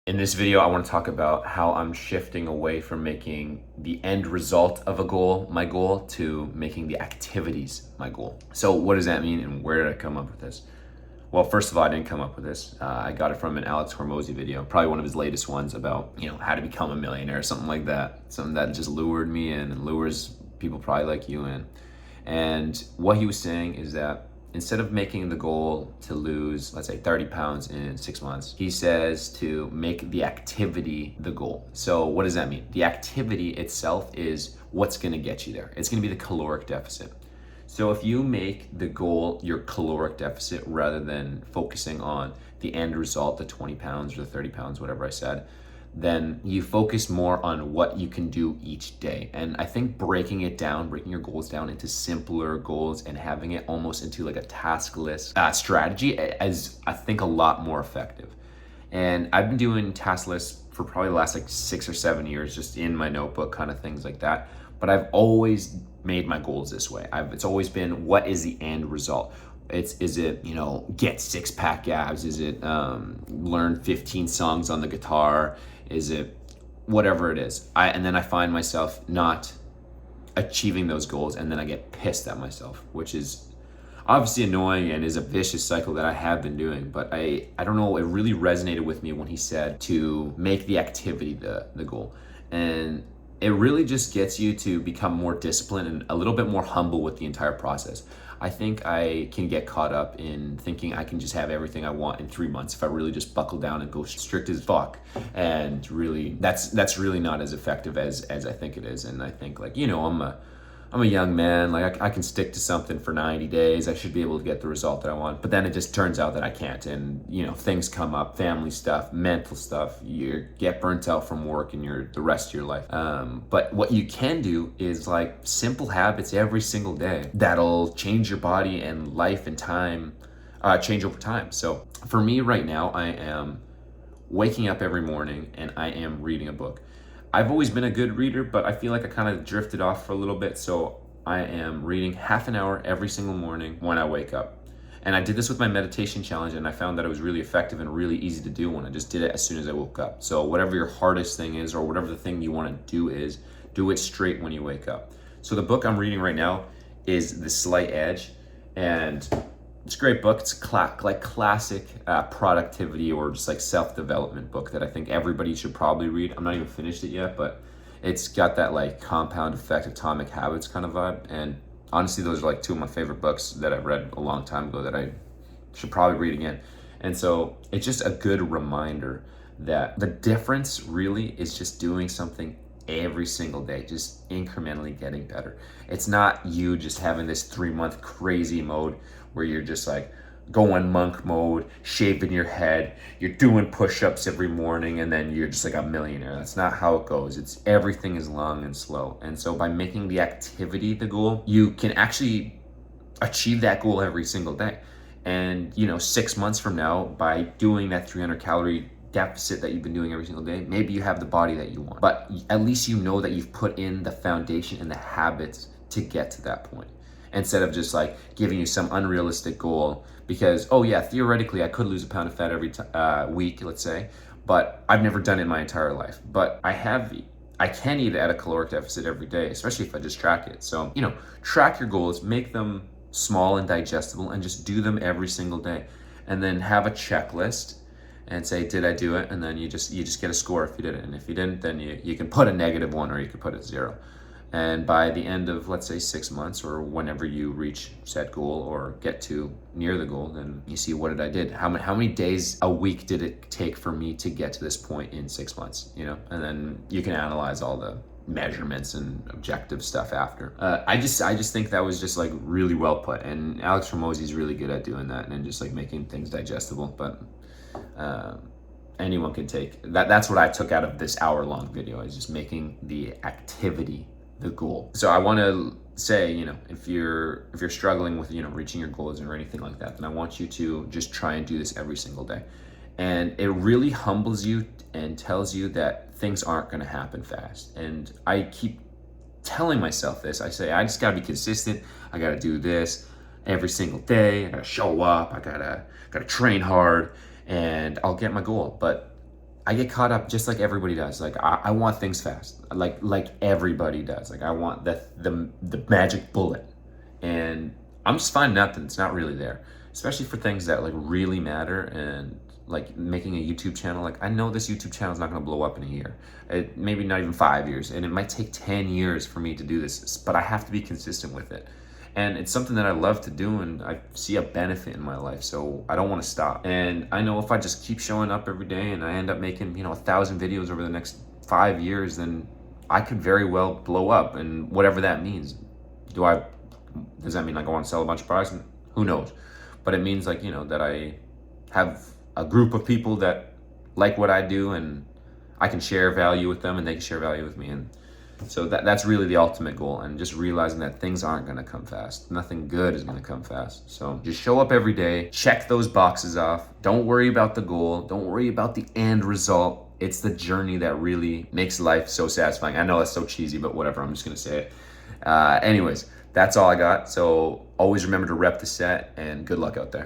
In this video, I want to talk about how I'm shifting away from making the end result of a goal my goal to making the activities my goal. So what does that mean and where did I come up with this? Well, first of all, I didn't come up with this. I got it from an Alex Hormozi video, probably one of his latest ones about, how to become a millionaire, something like that. Something that just lured me in and lures people probably like you in. And what he was saying is that instead of making the goal to lose, let's say 30 pounds in 6 months, he says to make the activity the goal. So what does that mean? The activity itself is what's gonna get you there. It's gonna be the caloric deficit. So if you make the goal your caloric deficit rather than focusing on the end result, the 20 pounds or the 30 pounds, whatever I said, then you focus more on what you can do each day. And I think breaking your goals down into simpler goals and having it almost into like a task list strategy is, I think, a lot more effective. And I've been doing task lists for probably the last like 6 or 7 years, just in my notebook, kind of things like that. But I've always made my goals this way. It's always been, what is the end result? Is it, get 6-pack abs? Is it learn 15 songs on the guitar? Is it whatever it is? And then I find myself not achieving those goals, and then I get pissed at myself, which is obviously annoying and is a vicious cycle that I have been doing. But I don't know, it really resonated with me when he said to make the activity the goal. And it really just gets you to become more disciplined and a little bit more humble with the entire process. I think I can get caught up in thinking I can just have everything I want in 3 months if I really just buckle down and go strict as fuck. And really, that's really not as effective as I think it is. And I think, I'm a young man, I can stick to something for 90 days. I should be able to get the result that I want. But then it just turns out that I can't. And, things come up, family stuff, mental stuff. You get burnt out from work and the rest of your life. But what you can do is simple habits every single day that'll change your body and life and time, change over time. So for me right now, I am waking up every morning and I am reading a book. I've always been a good reader, but I feel like I kind of drifted off for a little bit. So I am reading half an hour every single morning when I wake up. And I did this with my meditation challenge, and I found that it was really effective and really easy to do when I just did it as soon as I woke up. So whatever your hardest thing is, or whatever the thing you want to do is, do it straight when you wake up. So the book I'm reading right now is The Slight Edge, and it's a great book. It's classic productivity or just self-development book that I think everybody should probably read. I'm not even finished it yet, but it's got that compound effect, Atomic Habits kind of vibe. And honestly, those are two of my favorite books that I've read a long time ago that I should probably read again. And so it's just a good reminder that the difference really is just doing something every single day, just incrementally getting better. It's not you just having this 3-month crazy mode where you're just going monk mode, shaving your head, you're doing push-ups every morning, and then you're just a millionaire. That's not how it goes. It's everything is long and slow. And so by making the activity the goal, you can actually achieve that goal every single day. And 6 months from now, by doing that 300 calorie deficit that you've been doing every single day, maybe you have the body that you want, but at least you know that you've put in the foundation and the habits to get to that point, instead of just giving you some unrealistic goal because, oh yeah, theoretically I could lose a pound of fat every week, let's say, but I've never done it in my entire life. But I can eat at a caloric deficit every day, especially if I just track it. So track your goals, make them small and digestible, and just do them every single day, and then have a checklist and say, did I do it? And then you just get a score if you did it. And if you didn't, then you can put a -1 or you can put a 0. And by the end of, let's say, 6 months, or whenever you reach said goal or get to near the goal, then you see, what did I did? How many days a week did it take for me to get to this point in 6 months? And then you can analyze all the measurements and objective stuff after. I just think that was just really well put. And Alex Hormozi is really good at doing that and just making things digestible. But anyone can take that. That's what I took out of this hour-long video, is just making the activity the goal. So I want to say, if you're struggling with reaching your goals or anything like that, then I want you to just try and do this every single day. And it really humbles you and tells you that things aren't going to happen fast. And I keep telling myself this. I say, I just got to be consistent. I got to do this every single day. I got to show up. I got to train hard, and I'll get my goal. But I get caught up just like everybody does. Like I want things fast, like everybody does. Like I want the magic bullet, and I'm just finding out that it's not really there, especially for things that like really matter. And like making a YouTube channel, like I know this YouTube channel is not going to blow up in a year, maybe not even 5 years, and it might take 10 years for me to do this, but I have to be consistent with it. And it's something that I love to do, and I see a benefit in my life, so I don't want to stop. And I know if I just keep showing up every day and I end up making 1,000 videos over the next 5 years, then I could very well blow up, and whatever that means. Does that mean like I want to sell a bunch of products? Who knows? But it means like that I have a group of people that like what I do, and I can share value with them and they can share value with me. And so that's really the ultimate goal, and just realizing that things aren't going to come fast. Nothing good is going to come fast. So just show up every day, check those boxes off. Don't worry about the goal. Don't worry about the end result. It's the journey that really makes life so satisfying. I know that's so cheesy, but whatever. I'm just going to say it. Anyways, that's all I got. So always remember to rep the set, and good luck out there.